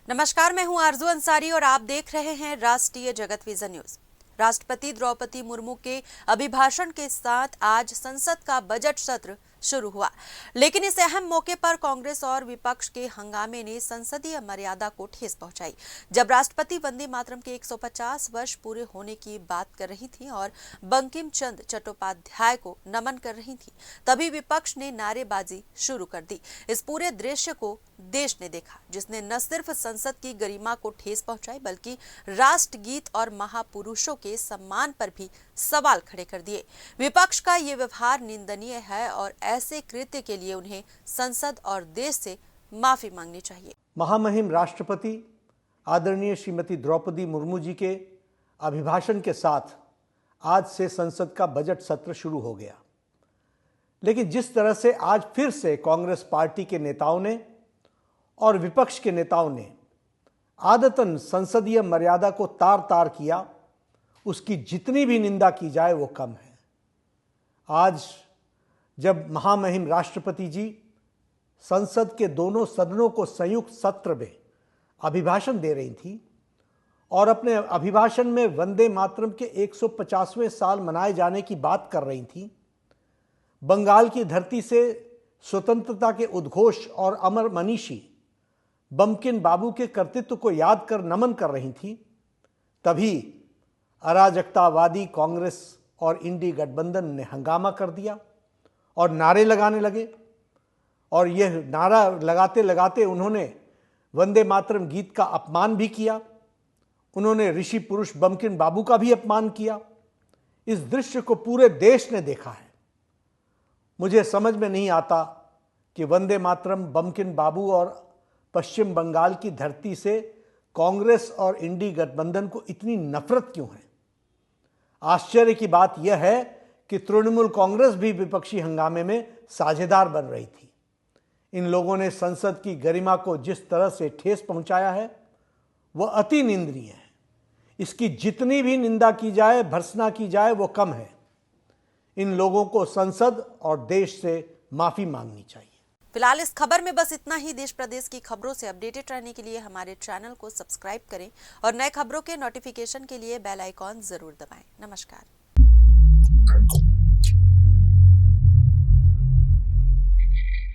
नमस्कार, मैं हूं आरजू अंसारी और आप देख रहे हैं राष्ट्रीय जगत विजन न्यूज। राष्ट्रपति द्रौपदी मुर्मू के अभिभाषण के साथ आज संसद का बजट सत्र शुरू हुआ, लेकिन इस अहम मौके पर कांग्रेस और विपक्ष के हंगामे ने संसदीय मर्यादा को ठेस पहुंचाई। जब राष्ट्रपति वंदे मातरम के 150 वर्ष पूरे होने की बात कर रही थी और बंकिम चंद्र चट्टोपाध्याय को नमन कर रही थी, तभी विपक्ष ने नारेबाजी शुरू कर दी। इस पूरे दृश्य को देश ने देखा, जिसने न सिर्फ संसद की गरिमा को ठेस पहुंचाई बल्कि राष्ट्रगीत और महापुरुषों के सम्मान पर भी सवाल खड़े कर दिए। विपक्ष का ये व्यवहार निंदनीय है और ऐसे कृत्य के लिए उन्हें संसद और देश से माफी मांगनी चाहिए। महामहिम राष्ट्रपति आदरणीय श्रीमती द्रौपदी मुर्मू जी के अभिभाषण के साथ आज से संसद का बजट सत्र शुरू हो गया, लेकिन जिस तरह से आज फिर से कांग्रेस पार्टी के नेताओं ने और विपक्ष के नेताओं ने आदतन संसदीय मर्यादा को तार तार किया, उसकी जितनी भी निंदा की जाए वो कम है। आज जब महामहिम राष्ट्रपति जी संसद के दोनों सदनों को संयुक्त सत्र में अभिभाषण दे रही थी और अपने अभिभाषण में वंदे मातरम के 150वें साल मनाए जाने की बात कर रही थी, बंगाल की धरती से स्वतंत्रता के उद्घोष और अमर मनीषी बंकिम बाबू के कर्तृत्व को याद कर नमन कर रही थी, तभी अराजकतावादी कांग्रेस और इंडी गठबंधन ने हंगामा कर दिया और नारे लगाने लगे। और यह नारा लगाते लगाते उन्होंने वंदे मातरम गीत का अपमान भी किया। उन्होंने ऋषि पुरुष बंकिम बाबू का भी अपमान किया। इस दृश्य को पूरे देश ने देखा है। मुझे समझ में नहीं आता कि वंदे मातरम, बंकिम बाबू और पश्चिम बंगाल की धरती से कांग्रेस और इंडी गठबंधन को इतनी नफरत क्यों है। आश्चर्य की बात यह है कि तृणमूल कांग्रेस भी विपक्षी हंगामे में साझेदार बन रही थी। इन लोगों ने संसद की गरिमा को जिस तरह से ठेस पहुंचाया है वह अति निंदनीय है। इसकी जितनी भी निंदा की जाए, भर्त्सना की जाए, वो कम है। इन लोगों को संसद और देश से माफी मांगनी चाहिए। फिलहाल इस खबर में बस इतना ही। देश प्रदेश की खबरों से अपडेटेड रहने के लिए हमारे चैनल को सब्सक्राइब करें और नए खबरों के नोटिफिकेशन के लिए बेल आइकॉन जरूर दबाएं। नमस्कार।